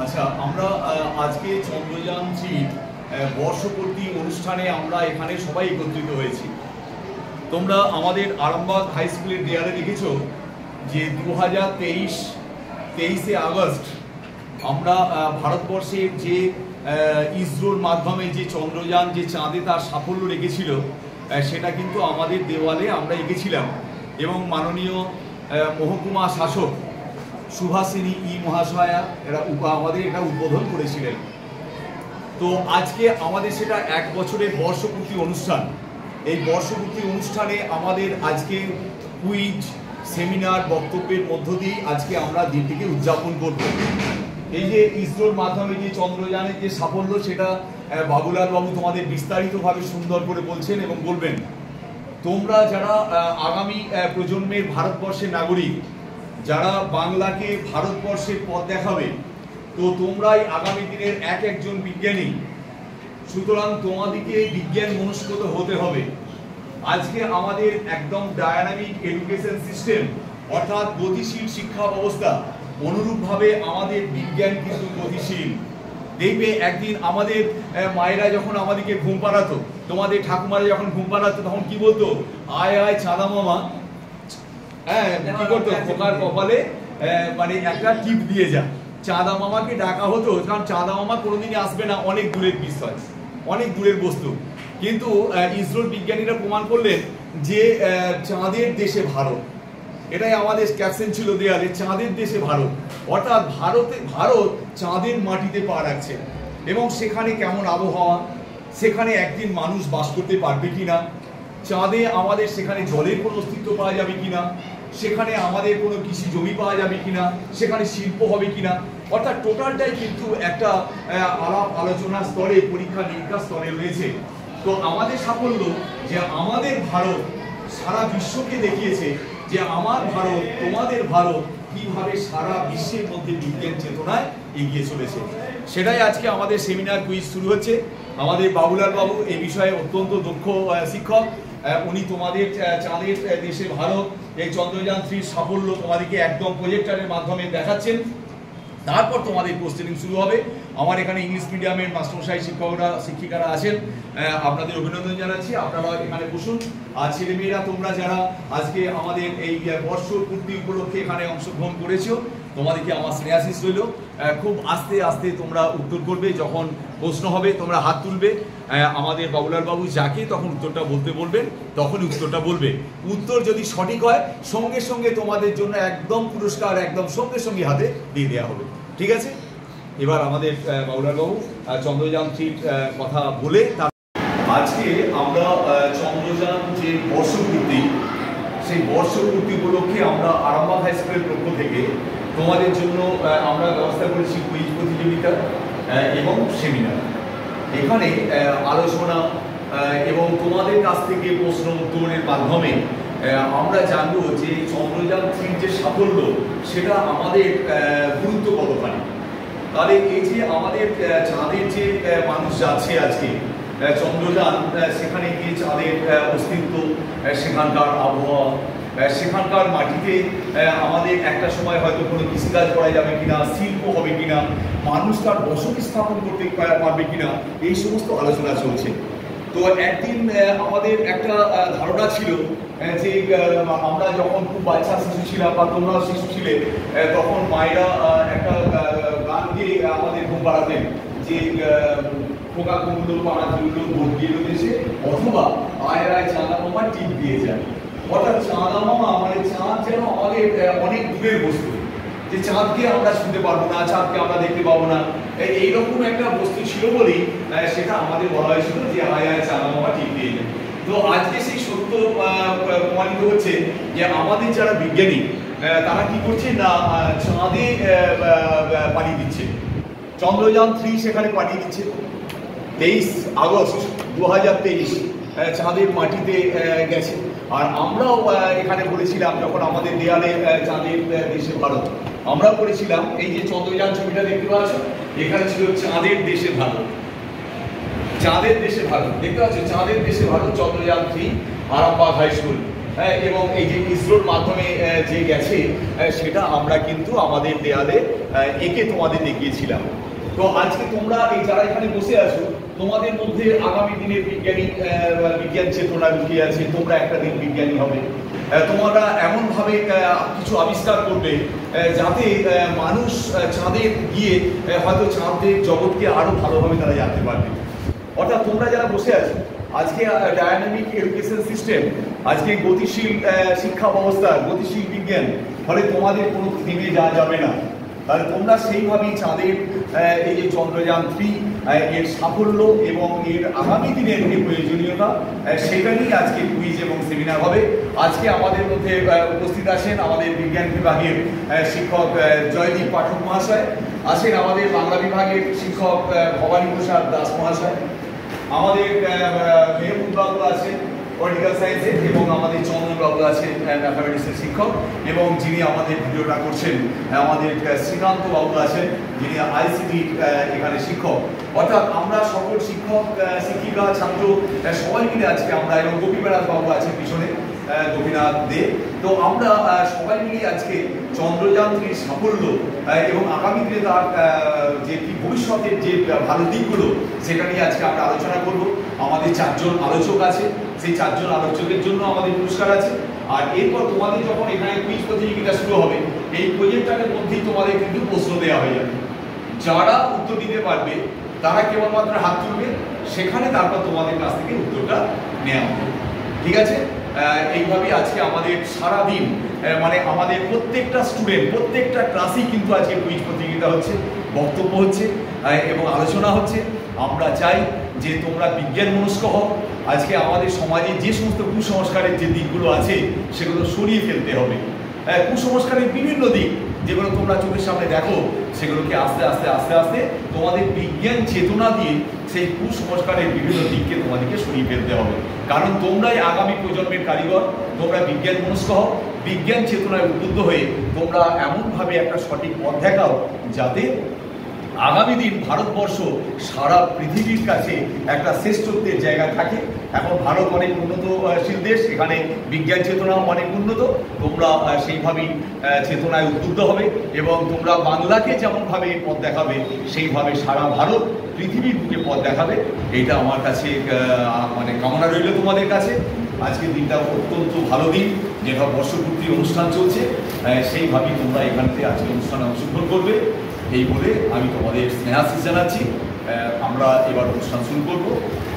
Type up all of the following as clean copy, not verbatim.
আচ্ছা, আমরা আজকে চন্দ্রযান-3 বর্ষপূর্তি অনুষ্ঠানে আমরা এখানে সবাই একত্রিত হয়েছি। তোমরা আমাদের আরামবাগ হাই স্কুলের দেয়ালে দেখেছো যে 23শে আগস্ট আমরা ভারতবর্ষের যে ইসরোর মাধ্যমে যে চন্দ্রযান যে চাঁদে তার সাফল্য রেখেছিল সেটা কিন্তু আমাদের দেওয়ালে আমরা এঁকেছিলাম এবং মাননীয় মহকুমা শাসক সুভাষিনী মহাশয়া আমাদের এটা উদ্বোধন করেছিলেন। তো আজকে আমাদের সেটা 1 বছরের বর্ষপূর্তি অনুষ্ঠান। এই বর্ষপূর্তি অনুষ্ঠানে আমাদের আজকে কুইজ, সেমিনার, বক্তব্যের মধ্য দিয়ে আজকে আমরা দিনটিকে উদযাপন করব। এই যে ইসরোর মাধ্যমে যে চন্দ্রযানের যে সাফল্য সেটা বাবুলাল বাবু তোমাদের বিস্তারিতভাবে সুন্দর করে বলছেন এবং বলবেন। তোমরা যারা আগামী প্রজন্মের ভারতবর্ষের নাগরিক, যারা বাংলাকে ভারতবর্ষের পথ দেখাবে, তো তোমরাই আগামী দিনের একজন বিজ্ঞানী। সুতরাং তোমাদেরকে বিজ্ঞান মনস্কত হতে হবে। আজকে আমাদের একদম ডায়নামিক এডুকেশন সিস্টেম অর্থাৎ গতিশীল শিক্ষা ব্যবস্থা, অনুরূপভাবে আমাদের বিজ্ঞান কিন্তু গতিশীল। দেখবে একদিন আমাদের মায়েরা যখন আমাদেরকে ঘুম পাড়াতো, তোমাদের ঠাকুমারা যখন ঘুম পাড়াতো, তখন কি বলতো? আয় আয় চাঁদা মামা। হ্যাঁ, কি করতো? খোকার কপালে মানে একটা টিপ দিয়ে যা। চাঁদা মামাকে ডাকা হতো, কারণ চাঁদা মামা কোনোদিনই আসবে না, অনেক দূরের বিষয়, অনেক দূরের বস্তু। কিন্তু ইসরোর বিজ্ঞানীরা প্রমাণ করলেন যে চাঁদের দেশে ভারত, এটাই আমাদের ক্যাপশন ছিল দেয়ালে, চাঁদের দেশে ভারত। অর্থাৎ ভারত চাঁদের মাটিতে পা রাখছে এবং সেখানে কেমন আবহাওয়া, সেখানে একদিন মানুষ বাস করতে পারবে কিনা, চাঁদে আমাদের সেখানে জলের কোনো অস্তিত্ব পাওয়া যাবে কিনা, সেখানে আমাদের কোনো কৃষি জমি পাওয়া যাবে কিনা, সেখানে শিল্প হবে কিনা, অর্থাৎ টোটালটাই কিন্তু একটা আলাপ আলোচনা স্তরে, পরীক্ষা নিরীক্ষা স্তরে রয়েছে। তো আমাদের সাফল্য যে আমাদের ভারত সারা বিশ্বকে দেখিয়েছে যে আমার ভারত, তোমাদের ভারত কিভাবে সারা বিশ্বের মধ্যে বিজ্ঞান চেতনায় এগিয়ে চলেছে। সেটাই আজকে আমাদের সেমিনার কুইজ শুরু হচ্ছে। আমাদের বাবুলাল বাবু এই বিষয়ে অত্যন্ত দক্ষ শিক্ষক। উনি তোমাদের চাঁদের দেশে ভারত, এই চন্দ্রযান-3 সাফল্য তোমাদেরকে একদম প্রজেক্টরের মাধ্যমে দেখাচ্ছেন। তারপর তোমাদের কোশ্চেনিং শুরু হবে। আমার এখানে ইংলিশ মিডিয়ামের মাস্টারমশাই শিক্ষিকারা আছেন, আপনাদের অভিনন্দন জানাচ্ছি। আপনারা এখানে বসুন। আর ছেলেমেয়েরা তোমরা যারা আজকে আমাদের এই বর্ষপূর্তি উপলক্ষে এখানে অংশগ্রহণ করেছো, তোমাদেরকে আমার স্নেহাশিস রইল। খুব আস্তে আস্তে তোমরা উত্তর করবে। যখন প্রশ্ন হবে তোমরা হাত তুলবে, আমাদের বাবুলাল বাবু যাকে তখন উত্তরটা বলতে বলবেন তখনই উত্তরটা বলবে। উত্তর যদি সঠিক হয় সঙ্গে সঙ্গে তোমাদের জন্য একদম পুরস্কার একদম সঙ্গে সঙ্গে হাতে দিয়ে দেওয়া হবে। ঠিক আছে? এবার আমাদের বাবুলাল বাবু চন্দ্রযান-3 কথা বলে আজকে আমরা চন্দ্রযান যে বর্ষপূর্তি, সেই বর্ষপূর্তি উপলক্ষে আমরা আরামবাগ হাই স্কুলের পক্ষ থেকে তোমাদের জন্য আমরা ব্যবস্থা করেছি কুইজ প্রতিযোগিতা এবং সেমিনার। এখানে আলোচনা এবং তোমাদের কাছ থেকে প্রশ্ন উত্তরের মাধ্যমে আমরা জানবো যে চন্দ্রযান-3 যে সাফল্য সেটা আমাদের গুরুত্ব কতখানি। তাহলে এই যে আমাদের চাঁদের যে মানুষ যাচ্ছে আজকে চন্দ্রযান, সেখানে গিয়ে চাঁদের অস্তিত্ব, সেখানকার আবহাওয়া, সেখানকার মাটিতে আমাদের একটা সময় হয়তো কোনো কৃষিকাজ করা যাবে কিনা, শিল্প হবে কিনা, মানুষ তার বসতি স্থাপন করতে পারবে কিনা, এই সমস্ত আলোচনা চলছে। তো একদিন আমাদের একটা ধারণা ছিল যে আমরা যখন খুব বাচ্চা শিশু ছিলাম বা তোমরা শিশু ছিলে, তখন মায়েরা একটা গান দিয়ে আমাদের ঘুম পাড়াতেন যে পোকা কুমড়ো পাড়া তুললো ভোট দিয়ে দেশে, অথবা আয় আয় চাঁদা মামা টিপ দিয়ে যায়। অর্থাৎ চাঁদা মামা মানে চাঁদ যেন আমাদের অনেক দূরের বস্তু, যে চাঁদকে আমরা শুনতে পারবো না, চাঁদকে আমরা দেখতে পাবো না, এইরকম একটা বস্তু ছিল বলেই সেটা আমাদের বলা হয়েছিল যে আয় আয় চাঁদা মামা টিপ দিয়ে যায়। তো আজকে সেই সত্য প্রমাণিত হচ্ছে যে আমাদের যারা বিজ্ঞানী তারা কি করছে না, চাঁদে পাড়ি দিচ্ছে, চন্দ্রযান-3 সেখানে পাঠিয়ে দিচ্ছে। 23 আগস্ট 2023 চাঁদের মাটিতে গেছে। আর আমরাও এখানে বলেছিলাম যখন আমাদের দেয়ালে চাঁদের দেশে ভারত, আমরা করেছিলাম এই যে চন্দ্রযান ছবিটা দেখতে পাচ্ছ, এখানে ছিল চাঁদের দেশে ভারত, চাঁদের দেশে ভারত দেখতে পাচ্ছ, চাঁদের দেশে ভারত, চন্দ্রযান-3 আরামবাগ হাই স্কুল। এবং এই যে ইসরোর মাধ্যমে যে গেছে সেটা আমরা কিন্তু আমাদের দেয়ালে এঁকে তোমাদের দেখিয়েছিলাম। তো আজকে তোমরা এই যারা এখানে বসে আছো, তোমাদের মধ্যে আগামী দিনের বিজ্ঞান চেতনা লুকিয়ে আছে। তোমরা একটা দিন বিজ্ঞানী হবে, তোমরা এমনভাবে কিছু আবিষ্কার করবে যাতে মানুষ চাঁদে গিয়ে হয়তো চাঁদের জগৎকে আরো ভালোভাবে তারা জানতে পারবে। অর্থাৎ তোমরা যারা বসে আছো আজকে ডায়নামিক এডুকেশন সিস্টেম, আজকে গতিশীল শিক্ষা ব্যবস্থা, গতিশীল বিজ্ঞান, ফলে তোমাদের কোনো থেমে যাওয়া যাবে না। তাহলে তোমরা সেইভাবেই চাঁদের এই যে চন্দ্রযান-3 এর সাফল্য এবং এর আগামী দিনের যে প্রয়োজনীয়তা সেটা নিয়ে আজকে কুইজ এবং সেমিনার হবে। আজকে আমাদের মধ্যে উপস্থিত আছেন আমাদের বিজ্ঞান বিভাগের শিক্ষক জয়দীপ পাঠক মহাশয়, আছেন আমাদের বাংলা বিভাগের শিক্ষক ভবানী প্রসাদ দাস মহাশয়, আমাদের মেহবুব বাবু আছেন পলিটিক্যাল সায়েন্সের, এবং আমাদের চন্দ্রবাবু আছেন ম্যাথামেটিক্সের শিক্ষক, এবং যিনি আমাদের ভিডিওটা করছেন আমাদের শ্রীকান্ত বাবু আছেন যিনি আইসিটি এখানে শিক্ষক। অর্থাৎ আমরা সকল শিক্ষক শিক্ষিকা ছাত্র সবাই মিলে আজকে আমরা, এবং গোপীনাথ বাবু আছেন পিছনে, গোপীনাথ দে, তো আমরা সবাই মিলে আজকে চন্দ্রযান-3 সাফল্য এবং আগামী দিনে তার যে কি ভবিষ্যতের যে ভালো দিকগুলো সেটা নিয়ে আজকে আমরা আলোচনা করব। আমাদের 4 জন আলোচক আছে, সেই 4 জন আলোচকের জন্য আমাদের পুরস্কার আছে। আর এরপর তোমাদের যখন এখানে কুইজ প্রতিযোগিতা শুরু হবে, এই প্রজেক্টরের মধ্যেই তোমাদের কিন্তু প্রশ্ন দেওয়া হয়ে যাবে। যারা উত্তর দিতে পারবে তারা কেবলমাত্র হাত তুলবে, সেখানে তারপর তোমাদের কাছ থেকে উত্তরটা নেওয়া হবে। ঠিক আছে? এইভাবেই আজকে আমাদের সারাদিন মানে আমাদের প্রত্যেকটা স্টুডেন্ট প্রত্যেকটা ক্লাসেই কিন্তু আজকে কুইজ প্রতিযোগিতা হচ্ছে, বক্তব্য হচ্ছে এবং আলোচনা হচ্ছে। আমরা চাই যে তোমরা বিজ্ঞান মনস্ক হও। আজকে আমাদের সমাজে যে সমস্ত কুসংস্কারের যে দিকগুলো আছে সেগুলো সরিয়ে ফেলতে হবে। কুসংস্কারের বিভিন্ন দিক যেগুলো তোমরা চোখের সামনে দেখো সেগুলোকে আস্তে আস্তে আস্তে আস্তে তোমাদের বিজ্ঞান চেতনা দিয়ে সেই কুসংস্কারের বিভিন্ন দিককে তোমাদেরকে সরিয়ে ফেলতে হবে। কারণ তোমরাই আগামী প্রজন্মের কারিগর, তোমরা বিজ্ঞান মনস্ক হও, বিজ্ঞান চেতনায় উদ্বুদ্ধ হয়ে তোমরা এমনভাবে একটা সঠিক পথ দেখাও যাতে আগামী দিন ভারতবর্ষ সারা পৃথিবীর কাছে একটা শ্রেষ্ঠত্বের জায়গা থাকে। এখন ভারত অনেক উন্নতশীল দেশ, এখানে বিজ্ঞান চেতনাও অনেক উন্নত। তোমরা সেইভাবেই চেতনায় উদ্বুদ্ধ হবে এবং তোমরা বাংলাকে যেমনভাবে পথ দেখাবে সেইভাবে সারা ভারত পৃথিবীর বুকে পথ দেখাবে। এইটা আমার কাছে মানে কামনা রইল তোমাদের কাছে। আজকের দিনটা অত্যন্ত ভালো দিন, যেটা বর্ষপূর্তি অনুষ্ঠান চলছে, সেইভাবেই তোমরা এখান থেকে আজকে অনুষ্ঠানে অংশগ্রহণ করবে। এই বলে আমি তোমাদের স্নেহাশিস জানাচ্ছি। আমরা এবার অনুষ্ঠান শুরু করব।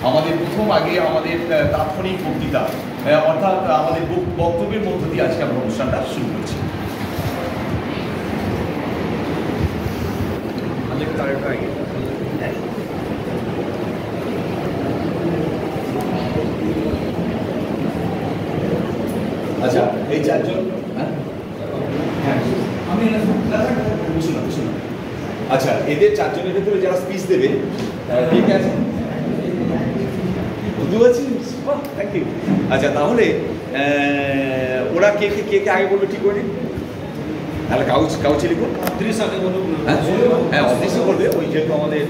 আমাদের প্রথম আগে আমাদের তাৎক্ষণিক বক্তৃতা অর্থাৎ আমাদের বক্তব্যের মধ্য দিয়ে আজকে আমরা অনুষ্ঠানটা শুরু করছি। আচ্ছা, এই 4 জন আমি শুনুন। আচ্ছা, এদের 4 জনের ভেতরে যারা স্পিচ দেবে ঠিক আছে, বুঝতে পারছিস? Thank you. আচ্ছা, তাহলে ওরা কে আগে বলবে ঠিক করে নিন। তাহলে কাউচে লিখুন। হ্যাঁ, অদৃশ্য করবে, ওই যেহেতু আমাদের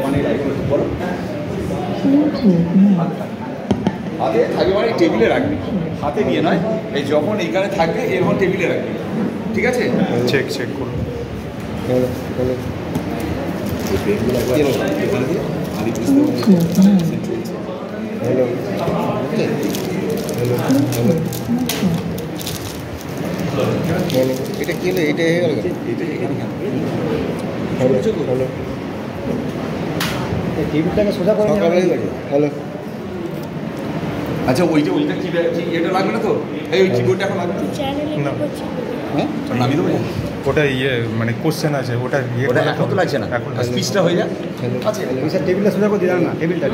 মানে বলো হাতে থাকবে, মানে টেবিলে রাখবি, হাতে নিয়ে নয়, এই যখন এইখানে থাকবে এরকম টেবিলে রাখবি। ঠিক আছে? চেক করুন। এটা কি হলো? এটা টেবিলটাকে সোজা করে হ্যালো। আচ্ছা, ওইটা কি এটা লাগবে না তো? এই ওই কিবোর্ডটা এখন লাগবে না? হ্যাঁ, নামিয়ে দেবো। ওটা মানে কোশ্চেন আছে, ওটা ওটা এখন তো লাগছে না, এখন স্পিচটা হয়ে যায়। আচ্ছা, স্যার টেবিলটা সোজা করে দিলাম না, টেবিলটা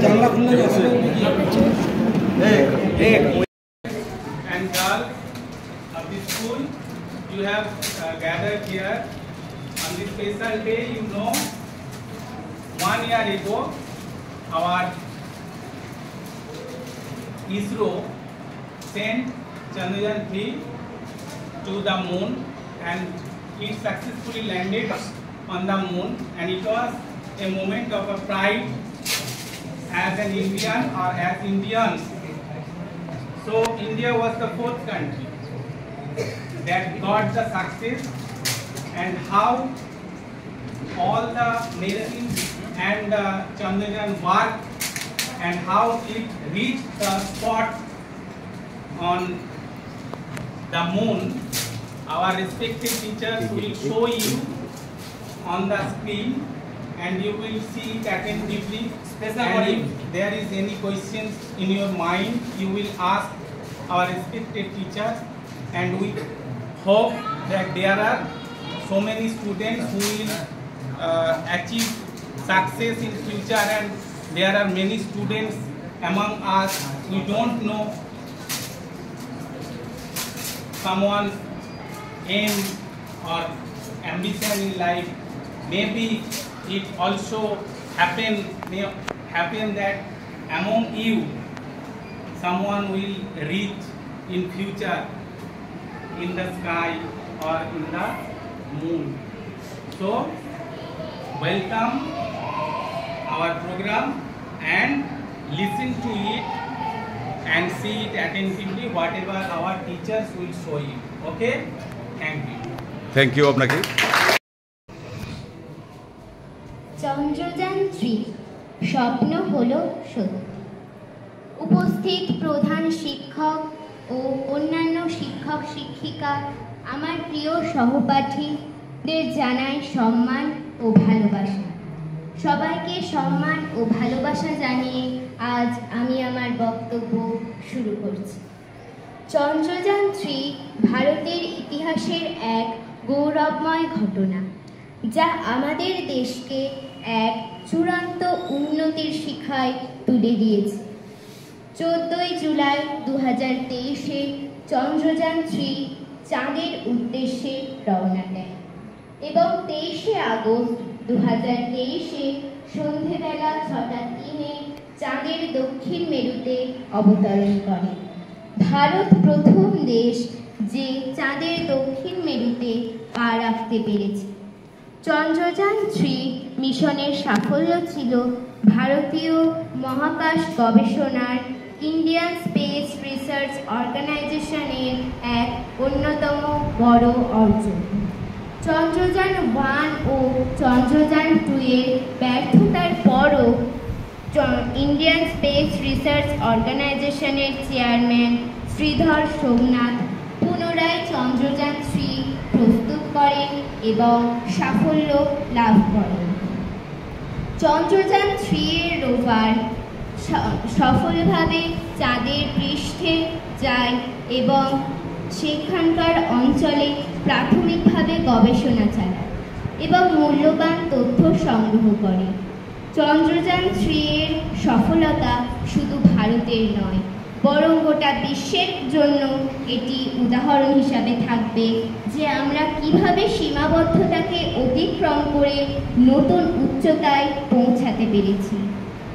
জানলা খুললে গেছে। And girl of the school, you have gathered here on this special day. You know, 1 year ago, our ISRO sent Chandrayaan-3 to the moon, and it successfully landed on the moon, and it was a moment of a pride as an Indian or as Indians. So India was the fourth country that got the success, and how all the medicine and Chandrayaan work and how it reached the spot on the moon. Our respective teachers will show you on the screen and you will see it attentively. And if there is any questions in your mind, you will ask our respected teachers, and we hope that there are so many students who will achieve success in future, and there are many students among us who don't know someone aim or ambition in life. Maybe it also may happen that among you someone will reach in future in the sky or in the moon. So welcome our program and listen to it and see it attentively, whatever our teachers will show you. Okay? Thank you. Thank you আপনাকে। চন্দ্রযান 3 স্বপ্ন হলো সত্য। উপস্থিত প্রধান শিক্ষক ও অন্যান্য শিক্ষক শিক্ষিকা, আমার প্রিয় সহপাঠীদের জানাই সম্মান ও ভালোবাসা। সবাইকে সম্মান ও ভালোবাসা জানিয়ে আজ আমি আমার বক্তব্য শুরু করছি। চন্দ্রযান 3 ভারতের ইতিহাসের এক গৌরবময় ঘটনা, যা আমাদের দেশকে এক চূড়ান্ত উন্নতির শিখায় তুলে দিয়েছে। 14 জুলাই 2023-এ চন্দ্রযান 3 চাঁদের উদ্দেশ্যে রওনা দেয় এবং 23শে আগস্ট 2023-এ সন্ধেবেলা 6:03-এ চাঁদের দক্ষিণ মেরুতে অবতরণ করে। ভারত প্রথম দেশ যে চাঁদের দক্ষিণ মেরুতে পা রাখতে পেরেছে। চন্দ্রযান 3 মিশনের সাফল্য ছিল ভারতীয় মহাকাশ গবেষণার ইন্ডিয়ান স্পেস রিসার্চ অর্গানাইজেশনের এক অন্যতম বড় অর্জন। চন্দ্রযান 1 ও চন্দ্রযান 2 এর ব্যর্থতার পরও ইন্ডিয়ান স্পেস রিসার্চ অর্গানাইজেশনের চেয়ারম্যান শ্রীধর সোমনাথ পুনরায় চন্দ্রযান 3 প্রস্তুত করেন এবং সাফল্য লাভ করেন। চন্দ্রযান 3 এর রোভার সফলভাবে চাঁদের পৃষ্ঠে যায় এবং সেখানকার অঞ্চলে প্রাথমিকভাবে গবেষণা চালায় এবং মূল্যবান তথ্য সংগ্রহ করে। চন্দ্রযান 3 এর সফলতা শুধু ভারতের নয়, বরং গোটা বিশ্বের জন্য এটি উদাহরণ হিসাবে থাকবে যে আমরা কিভাবে সীমাবদ্ধতাকে অতিক্রম করে নতুন উচ্চতায় পৌঁছাতে পেরেছি।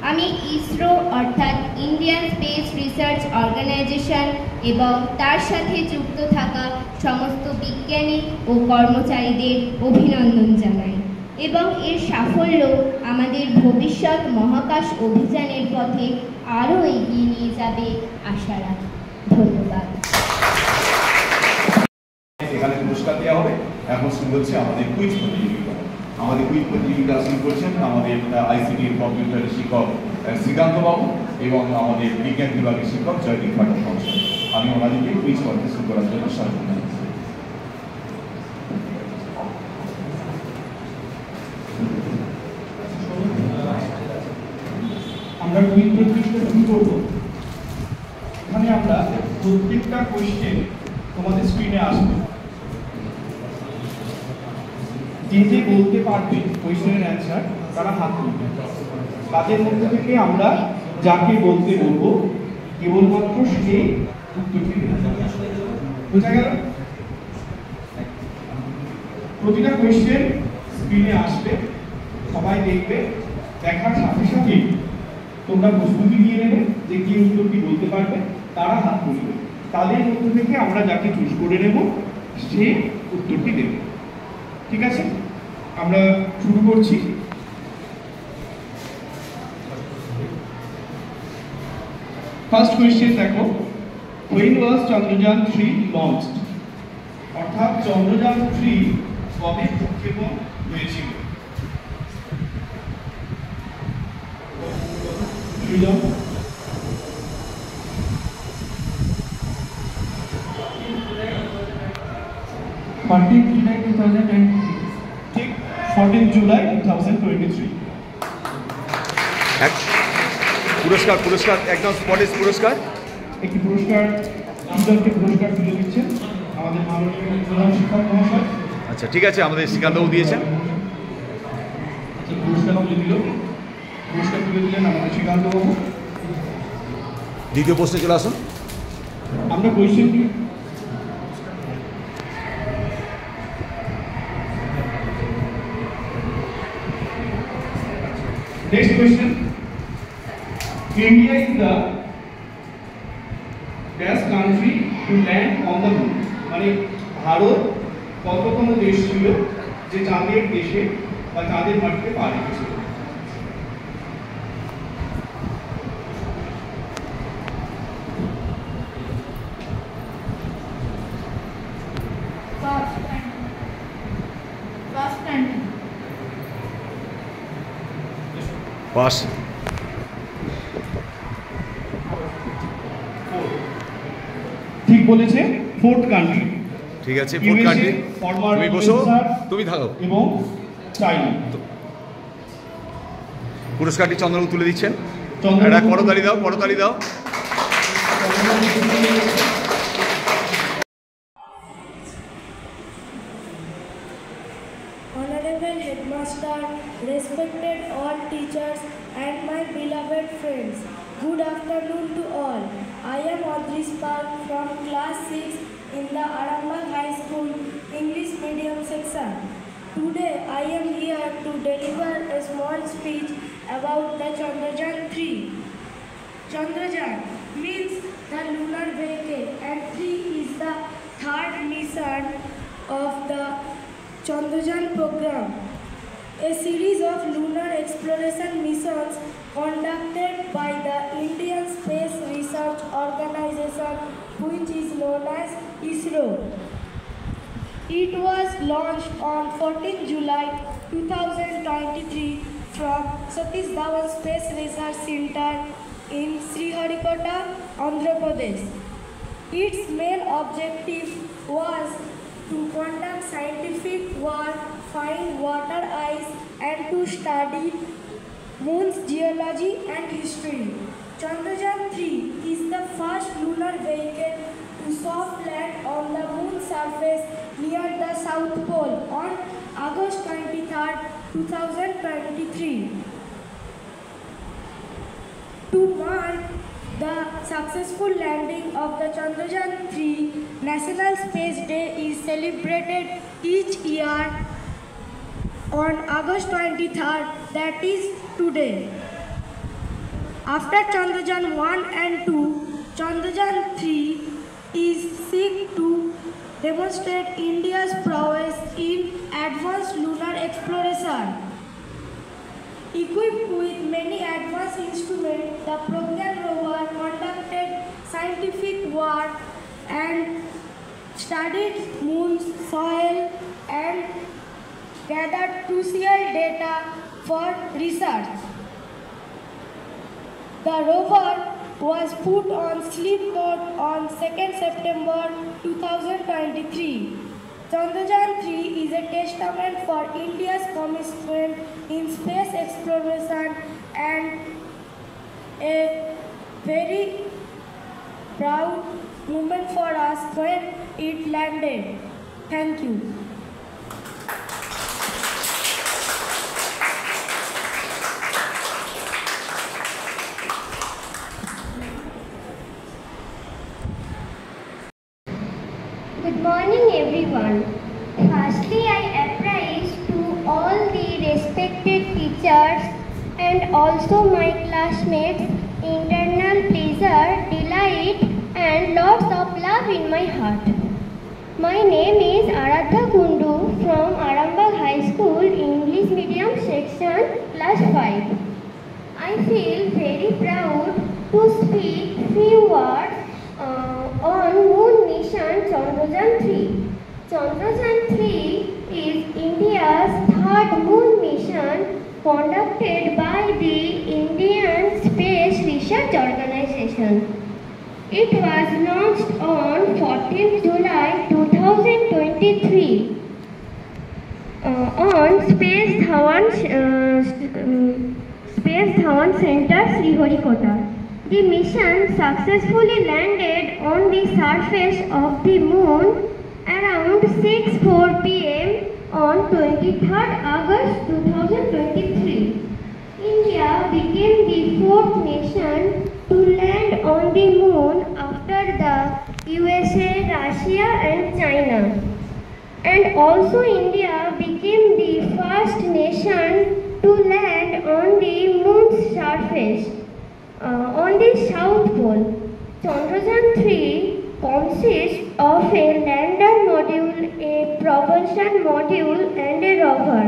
আমি ইসরো অর্থাৎ ইন্ডিয়ান স্পেস রিসার্চ অর্গানাইজেশন এবং তার সাথে যুক্ত থাকা সমস্ত বিজ্ঞানী ও কর্মচারীদের অভিনন্দন জানাই এবং এর সাফল্য আমাদের ভবিষ্যৎ মহাকাশ অভিযানের পথে আরও এগিয়ে নিয়ে যাবে আশা রাখি। ধন্যবাদ। এখানে পুরস্কার দেওয়া হবে। এখন শুরু হচ্ছে আমাদের কুইজ প্রতিযোগিতা। আমাদের কুইজ প্রতিযোগিতা শুরু করছেন আমাদের আইসিটি কম্পিউটার শিক্ষক শ্রীকান্ত বাবু এবং আমাদের বিজ্ঞান বিভাগের শিক্ষক জয়দীপ পাঠক মহাশয়। আমি ওনাদেরকে কুইজ করতে শুরু করার জন্য স্বাগত জানাচ্ছি। আমরা কুইজ প্রতিযোগিতা শুরু করব। এখানে আমরা প্রত্যেকটা কোয়েশ্চেন তোমাদের স্ক্রিনে আসবে। যে যে বলতে পারবে কোয়েশ্চেনের অ্যান্সার তারা হাত তুলবে। তাদের মধ্যে থেকে আমরা যাকে বলতে বলবো কেবলমাত্র সে উত্তরটি দেবে। বোঝা গেল? প্রতিটা কোয়েশ্চেন স্ক্রিনে আসবে, সবাই দেখবে। দেখার সাথে সাথে তোমরা প্রস্তুতি নিয়ে নেবে যে কি উত্তরটি বলতে পারবে, তারা হাত তুলবে। তাদের মধ্যে থেকে আমরা যাকে চুজ করে নেব সে উত্তরটি দেবে। ঠিক আছে, আমরা শুরু করছি। ফার্স্ট কোয়েশ্চেন দেখো, when was Chandrayaan 3 launched? অর্থাৎ চন্দ্রযান 3 কবে প্রক্ষেপণ হয়েছিল? সৃজন 14 July 2023. ঠিক 14 জুলাই 2023। পুরস্কার পুরস্কার একদম স্পটেজ পুরস্কার। একটি পুরস্কার, দুজনকে পুরস্কার তুলে দিচ্ছেন আমাদের মাননীয় প্রধান শিক্ষক মহাশয়। আচ্ছা ঠিক আছে, আমাদের শ্রীকান্তবাবু দিয়েছেন। আচ্ছা, পুরস্কার তুলে দিল, পুরস্কার তুলে দিলেন আমাদের শ্রীকান্তবাবু। দ্বিতীয় প্রশ্নে চলে আসুন। আমরা question next question, India is the best country to land on the moon. মানে ভারত কততম দেশ ছিল যে চাঁদের দেশে বা চাঁদের মাটিতে পা রেখেছিল? পাস। ঠিক বলেছে, ফোর্থ কান্ট্রি। ঠিক আছে, ফোর্থ কান্ট্রি। তুমি বসো, তুমি থাকো। এবং চাইনা। পুরস্কারটি চন্দ্রবাবু তুলে দিচ্ছেন। চন্দ্রবাবু- একটা করতালি দাও, করতালি দাও। Honorable Headmaster, respected all teachers and my beloved friends, good afternoon to all. I am Audrey Spark from class 6 in the Arambagh High School English Medium section. Today I am here to deliver a small speech about the Chandrayaan 3. Chandrayaan means the lunar vehicle and 3 is the third mission of the Chandrayaan program, a series of lunar exploration missions conducted by the Indian Space Research Organization, which is known as ISRO. It was launched on 14 July 2023 from Satish Dhawan Space Research Center in Sriharikota, Andhra Pradesh. Its main objective was to conduct scientific work, find water ice, and to study Moon's geology and history. Chandrayaan 3 is the first lunar vehicle to soft land on the Moon's surface near the South Pole on August 23, 2023. To mark the successful landing of the Chandrayaan 3, National Space Day is celebrated each year on August 23rd, that is today. After Chandrayaan 1 and 2, Chandrayaan 3 is seek to demonstrate India's prowess in advanced lunar exploration. Equipped with many advanced instruments, the Pragyan rover conducted scientific work and studied Moon's soil and gathered crucial data for research. The rover was put on sleep mode on 2nd September 2023. Chandrayaan 3 is a testament for India's commitment in space exploration and a very proud moment for us when it landed. Thank you. Good morning everyone. Firstly, I appraise to all the respected teachers and also my classmates internal pleasure, delight and lots of love in my heart. My name is Aradhya Kundu from Arambagh High School English Medium section class 5. I feel very proud to speak Chandrayaan 3. Chandrayaan 3 is India's third moon mission conducted by the Indian Space Research Organization. It was launched on 14th July 2023 on Space Dhawan Center, Sriharikota. The mission successfully landed on the surface of the moon around 6:04 p.m. on 23rd August 2023. India became the fourth nation to land on the moon after the USA, Russia and China. And also India became the first nation to land on the moon's surface on the South Pole. Chandrayaan 3 consists of a lander module, a propulsion module and a rover.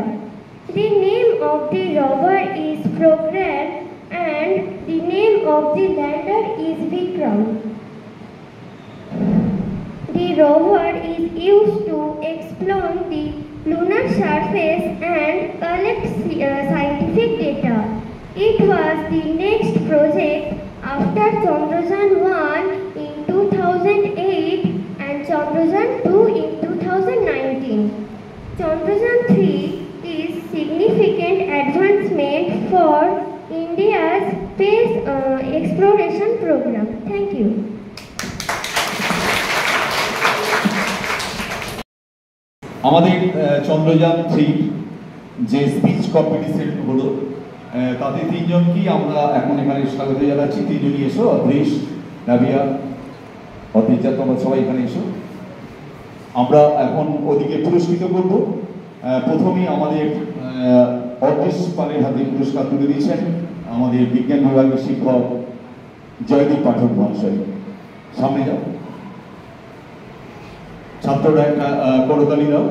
The name of the rover is Progress and the name of the lander is Vikram. The rover is used to explore the lunar surface and collect scientific data. It was the next project after Chandrayaan 1 in 2008 and Chandrayaan 2 in 2019. Chandrayaan 3 is significant advancement for India's space exploration program. Thank you. আমাদের চন্দ্রযান 3 যে speech competition হলো তাতে তিনজনকেই আমরা এখন এখানে স্বাগত জানাচ্ছি। তিনজনই এসো, অদ্রিশ, নাবিয়া, অদ্রিজা, তোমরা সবাই এখানে এসো। আমরা এখন ওদিকে পুরস্কৃত করব। প্রথমেই আমাদের অদ্রিশ পালের হাতে পুরস্কার তুলে দিয়েছেন আমাদের বিজ্ঞান বিভাগের শিক্ষক জয়দীপ পাঠক মহাশয়। সামনে যাও, ছাত্ররা একটা করতালি দাও।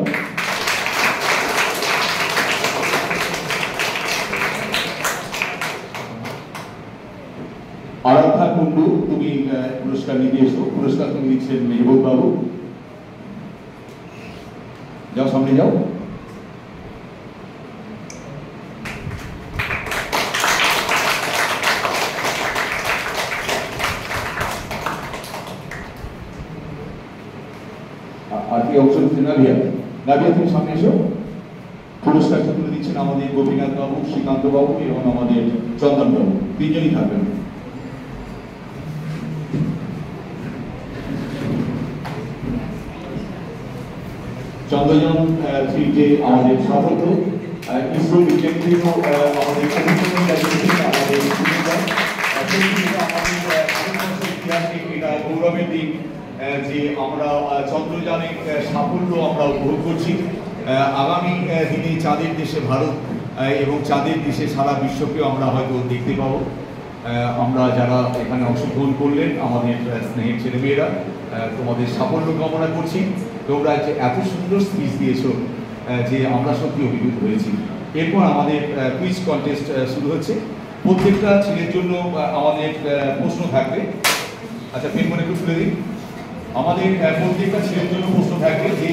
আরাধ্যা কুন্ডু, তুমি পুরস্কার নিতে এসো। পুরস্কার তুমি দিচ্ছেন মেহবুব বাবু। যাও, সামনে যাও। আর কি অংশ নিচ্ছে নাবিয়া? নাবিয়া, তুমি সামনে এসো। পুরস্কারটা তুলে দিচ্ছেন আমাদের গোপীনাথ বাবু, শ্রীকান্ত বাবু এবং আমাদের চন্দন বাবু। তিনজনই থাকবেন। চন্দ্রযান 3 যে আমাদের সাফল্য, ইসরো বিজ্ঞানীদের আমাদের এটা গৌরবের দিক যে আমরা চন্দ্রযানের সাফল্য আমরা উপভোগ করছি। আগামী দিনে চাঁদের দেশে ভারত এবং চাঁদের দেশে সারা বিশ্বকেও আমরা হয়তো দেখতে পাবো। আমরা যারা এখানে অংশগ্রহণ করলেন, আমাদের স্নেহের ছেলেমেয়েরা, তোমাদের সাফল্য কামনা করছি। তোমরা যে এত সুন্দর স্পিচ দিয়েছো যে আমরা সত্যি অভিভূত হয়েছি। এরপর আমাদের কুইজ কন্টেস্ট শুরু হচ্ছে। প্রত্যেকটা ছেলের জন্য আমাদের প্রশ্ন থাকবে। আচ্ছা, পেন মনে একটু তুলে দিন। আমাদের প্রত্যেকটা ছেলের জন্য প্রশ্ন থাকবে যে